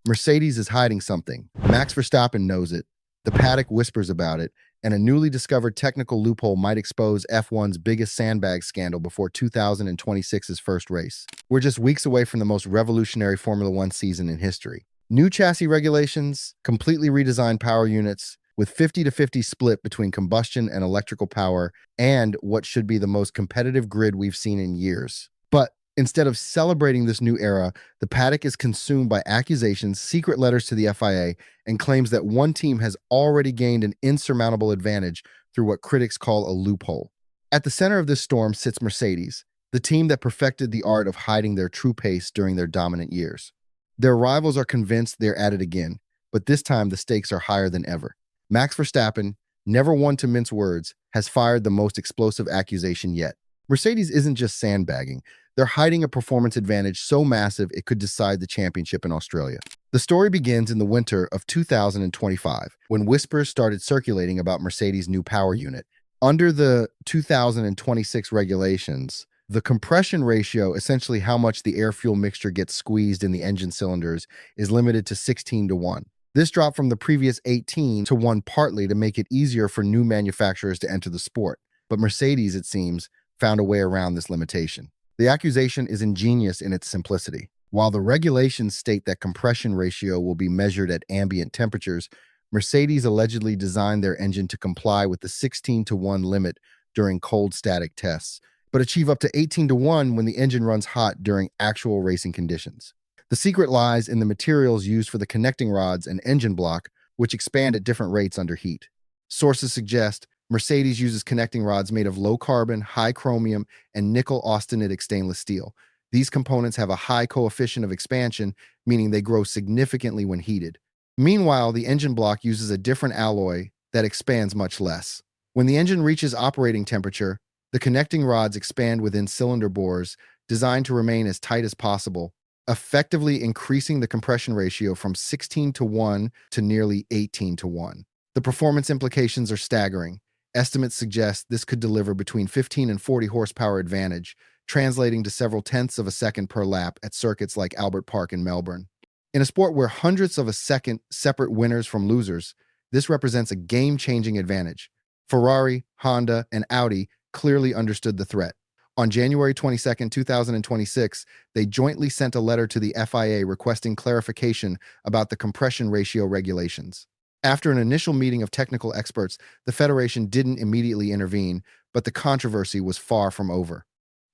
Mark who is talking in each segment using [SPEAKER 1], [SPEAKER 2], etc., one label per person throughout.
[SPEAKER 1] Mercedes is hiding something. Max Verstappen knows it. The paddock whispers about it, and a newly discovered technical loophole might expose F1's biggest sandbag scandal before 2026's first race. We're just weeks away from the most revolutionary Formula One season in history. New chassis regulations, completely redesigned power units, with 50-50 split between combustion and electrical power, and what should be the most competitive grid we've seen in years. But instead of celebrating this new era, the paddock is consumed by accusations, secret letters to the FIA, and claims that one team has already gained an insurmountable advantage through what critics call a loophole. At the center of this storm sits Mercedes, the team that perfected the art of hiding their true pace during their dominant years. Their rivals are convinced they're at it again, but this time the stakes are higher than ever. Max Verstappen, never one to mince words, has fired the most explosive accusation yet. Mercedes isn't just sandbagging. They're hiding a performance advantage so massive it could decide the championship in Australia. The story begins in the winter of 2025, when whispers started circulating about Mercedes' new power unit. Under the 2026 regulations, the compression ratio, essentially how much the air-fuel mixture gets squeezed in the engine cylinders, is limited to 16-1. This dropped from the previous 18-1 partly to make it easier for new manufacturers to enter the sport. But Mercedes, it seems, found a way around this limitation. The accusation is ingenious in its simplicity. While the regulations state that compression ratio will be measured at ambient temperatures, Mercedes allegedly designed their engine to comply with the 16-1 limit during cold static tests, but achieve up to 18-1 when the engine runs hot during actual racing conditions. The secret lies in the materials used for the connecting rods and engine block, which expand at different rates under heat. Sources suggest Mercedes uses connecting rods made of low-carbon, high chromium, and nickel austenitic stainless steel. These components have a high coefficient of expansion, meaning they grow significantly when heated. Meanwhile, the engine block uses a different alloy that expands much less. When the engine reaches operating temperature, the connecting rods expand within cylinder bores, designed to remain as tight as possible, effectively increasing the compression ratio from 16-1 to nearly 18-1. The performance implications are staggering. Estimates suggest this could deliver between 15 and 40 horsepower advantage, translating to several tenths of a second per lap at circuits like Albert Park in Melbourne. In a sport where hundredths of a second separate winners from losers, this represents a game-changing advantage. Ferrari, Honda, and Audi clearly understood the threat. On January 22, 2026, they jointly sent a letter to the FIA requesting clarification about the compression ratio regulations. After an initial meeting of technical experts, the Federation didn't immediately intervene, but the controversy was far from over.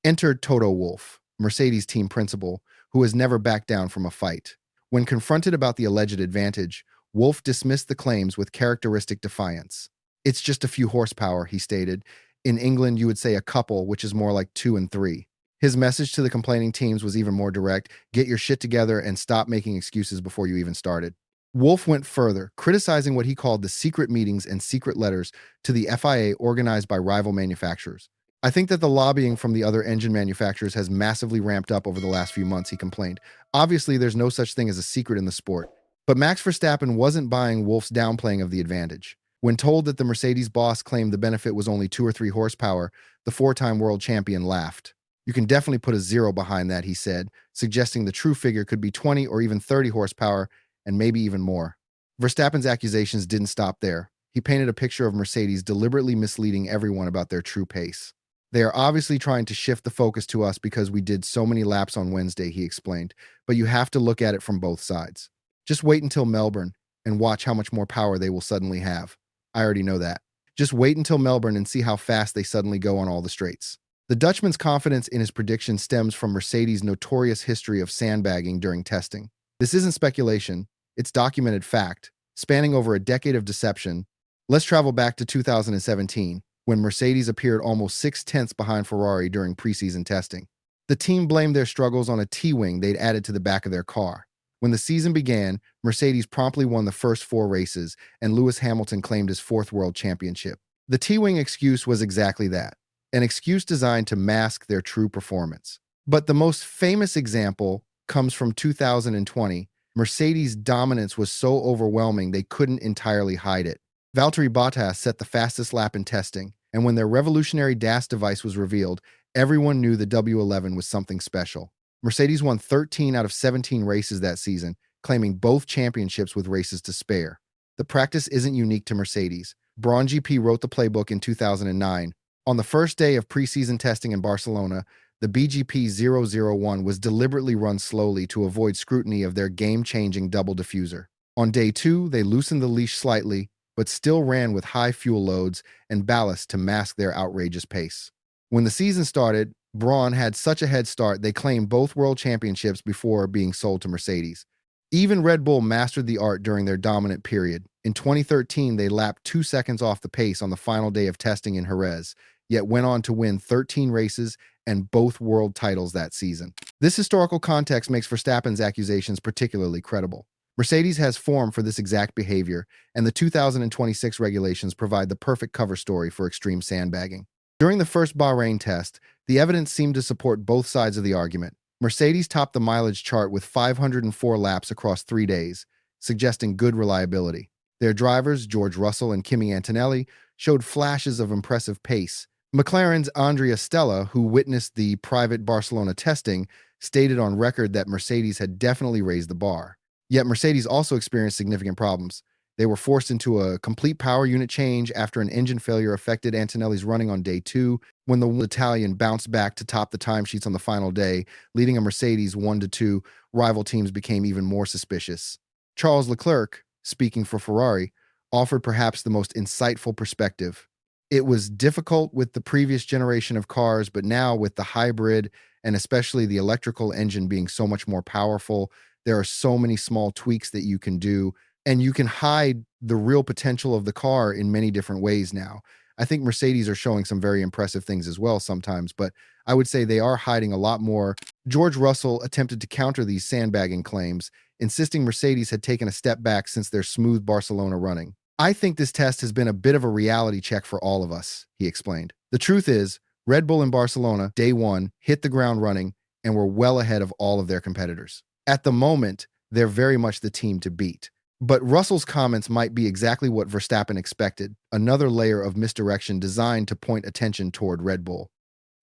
[SPEAKER 1] Entered Toto Wolff, Mercedes team principal, who has never backed down from a fight. When confronted about the alleged advantage, Wolff dismissed the claims with characteristic defiance. "It's just a few horsepower," he stated. In England, you would say a couple, which is more like 2 and 3. His message to the complaining teams was even more direct: get your shit together and stop making excuses before you even started. Wolff went further, criticizing what he called the secret meetings and secret letters to the FIA organized by rival manufacturers. "I think that the lobbying from the other engine manufacturers has massively ramped up over the last few months," he complained. Obviously, there's no such thing as a secret in the sport. But Max Verstappen wasn't buying Wolff's downplaying of the advantage. When told that the Mercedes boss claimed the benefit was only 2 or 3 horsepower, the 4-time world champion laughed. "You can definitely put a 0 behind that," he said, suggesting the true figure could be 20 or even 30 horsepower, and maybe even more. Verstappen's accusations didn't stop there. He painted a picture of Mercedes deliberately misleading everyone about their true pace. "They are obviously trying to shift the focus to us because we did so many laps on Wednesday," he explained, "but you have to look at it from both sides. Just wait until Melbourne and watch how much more power they will suddenly have. I already know that. Just wait until Melbourne and see how fast they suddenly go on all the straights." The Dutchman's confidence in his prediction stems from Mercedes' notorious history of sandbagging during testing. This isn't speculation, it's documented fact, spanning over a decade of deception. Let's travel back to 2017, when Mercedes appeared almost 6/10 behind Ferrari during preseason testing. The team blamed their struggles on a T-wing they'd added to the back of their car. When the season began, Mercedes promptly won the first 4 races, and Lewis Hamilton claimed his 4th world championship. The T-wing excuse was exactly that, an excuse designed to mask their true performance. But the most famous example comes from 2020. Mercedes' dominance was so overwhelming they couldn't entirely hide it. Valtteri Bottas set the fastest lap in testing, and when their revolutionary DAS device was revealed, everyone knew the W11 was something special. Mercedes won 13 out of 17 races that season, claiming both championships with races to spare. The practice isn't unique to Mercedes. Braun GP wrote the playbook in 2009. On the first day of preseason testing in Barcelona, the BGP-001 was deliberately run slowly to avoid scrutiny of their game-changing double diffuser. On day 2, they loosened the leash slightly, but still ran with high fuel loads and ballast to mask their outrageous pace. When the season started, Braun had such a head start they claimed both world championships before being sold to Mercedes. Even Red Bull mastered the art during their dominant period. In 2013, they lapped 2 seconds off the pace on the final day of testing in Jerez, yet went on to win 13 races and both world titles that season. This historical context makes Verstappen's accusations particularly credible. Mercedes has form for this exact behavior, and the 2026 regulations provide the perfect cover story for extreme sandbagging. During the first Bahrain test, the evidence seemed to support both sides of the argument. Mercedes topped the mileage chart with 504 laps across 3 days, suggesting good reliability. Their drivers, George Russell and Kimi Antonelli, showed flashes of impressive pace. McLaren's Andrea Stella, who witnessed the private Barcelona testing, stated on record that Mercedes had definitely raised the bar. Yet Mercedes also experienced significant problems. They were forced into a complete power unit change after an engine failure affected Antonelli's running on day 2, when the Italian bounced back to top the timesheets on the final day, leading a Mercedes 1-2. Rival teams became even more suspicious. Charles Leclerc, speaking for Ferrari, offered perhaps the most insightful perspective. It was difficult with the previous generation of cars, but now with the hybrid and especially the electrical engine being so much more powerful, there are so many small tweaks that you can do, and you can hide the real potential of the car in many different ways now. I think Mercedes are showing some very impressive things as well sometimes, but I would say they are hiding a lot more. George Russell attempted to counter these sandbagging claims, insisting Mercedes had taken a step back since their smooth Barcelona running. "I think this test has been a bit of a reality check for all of us," he explained. "The truth is, Red Bull in Barcelona, day 1, hit the ground running and were well ahead of all of their competitors. At the moment, they're very much the team to beat." But Russell's comments might be exactly what Verstappen expected, another layer of misdirection designed to point attention toward Red Bull.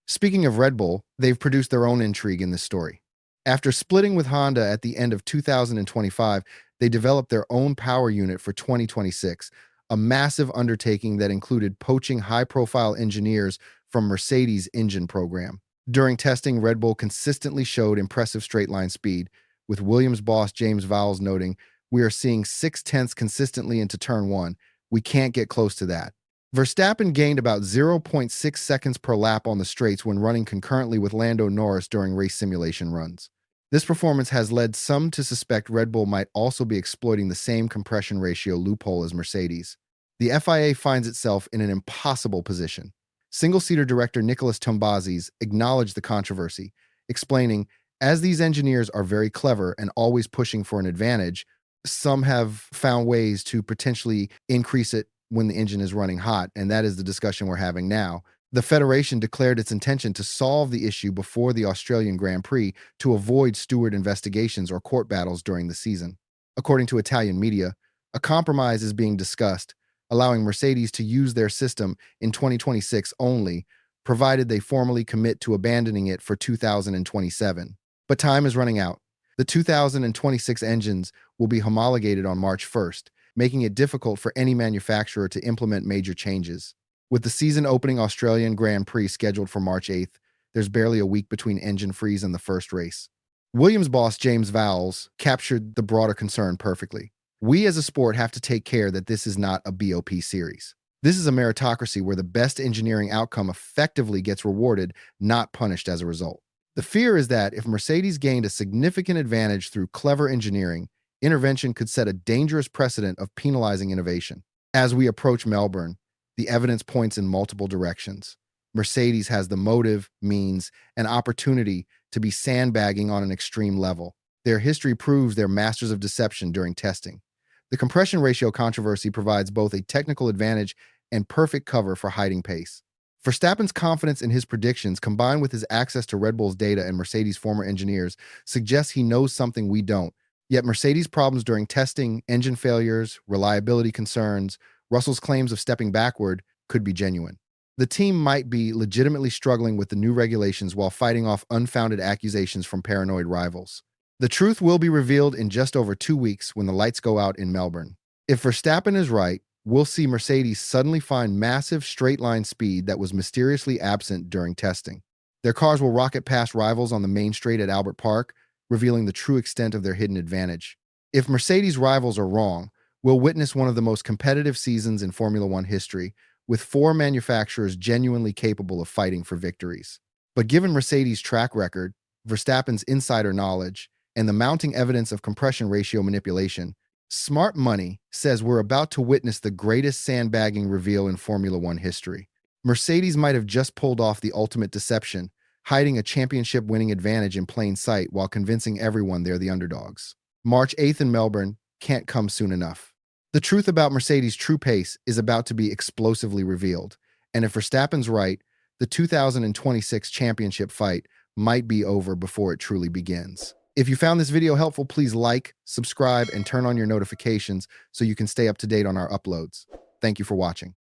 [SPEAKER 1] Speaking of Red Bull, they've produced their own intrigue in this story. After splitting with Honda at the end of 2025, they developed their own power unit for 2026, a massive undertaking that included poaching high-profile engineers from Mercedes' engine program. During testing, Red Bull consistently showed impressive straight-line speed, with Williams boss James Vowles noting, "We are seeing 0.6 consistently into turn 1. We can't get close to that." Verstappen gained about 0.6 seconds per lap on the straights when running concurrently with Lando Norris during race simulation runs. This performance has led some to suspect Red Bull might also be exploiting the same compression ratio loophole as Mercedes. The FIA finds itself in an impossible position. Single-seater director Nicolas Tombazis acknowledged the controversy, explaining, "As these engineers are very clever and always pushing for an advantage, some have found ways to potentially increase it when the engine is running hot, and that is the discussion we're having now." The Federation declared its intention to solve the issue before the Australian Grand Prix to avoid steward investigations or court battles during the season. According to Italian media, a compromise is being discussed, allowing Mercedes to use their system in 2026 only, provided they formally commit to abandoning it for 2027. But time is running out. The 2026 engines will be homologated on March 1st, making it difficult for any manufacturer to implement major changes. With the season-opening Australian Grand Prix scheduled for March 8th, there's barely a week between engine freeze and the first race. Williams boss James Vowles captured the broader concern perfectly. "We as a sport have to take care that this is not a BOP series. This is a meritocracy where the best engineering outcome effectively gets rewarded, not punished as a result." The fear is that if Mercedes gained a significant advantage through clever engineering, intervention could set a dangerous precedent of penalizing innovation. As we approach Melbourne, the evidence points in multiple directions. Mercedes has the motive, means, and opportunity to be sandbagging on an extreme level. Their history proves they're masters of deception during testing. The compression ratio controversy provides both a technical advantage and perfect cover for hiding pace. Verstappen's confidence in his predictions, combined with his access to Red Bull's data and Mercedes' former engineers, suggests he knows something we don't. Yet Mercedes' problems during testing, engine failures, reliability concerns, Russell's claims of stepping backward could be genuine. The team might be legitimately struggling with the new regulations while fighting off unfounded accusations from paranoid rivals. The truth will be revealed in just over 2 weeks when the lights go out in Melbourne. If Verstappen is right, we'll see Mercedes suddenly find massive straight-line speed that was mysteriously absent during testing. Their cars will rocket past rivals on the main straight at Albert Park, revealing the true extent of their hidden advantage. If Mercedes' rivals are wrong, we'll witness one of the most competitive seasons in Formula One history, with 4 manufacturers genuinely capable of fighting for victories. But given Mercedes' track record, Verstappen's insider knowledge, and the mounting evidence of compression ratio manipulation, smart money says we're about to witness the greatest sandbagging reveal in Formula One history. Mercedes might have just pulled off the ultimate deception, hiding a championship-winning advantage in plain sight while convincing everyone they're the underdogs. March 8th in Melbourne can't come soon enough. The truth about Mercedes' true pace is about to be explosively revealed, and if Verstappen's right, the 2026 championship fight might be over before it truly begins. If you found this video helpful, please like, subscribe, and turn on your notifications so you can stay up to date on our uploads. Thank you for watching.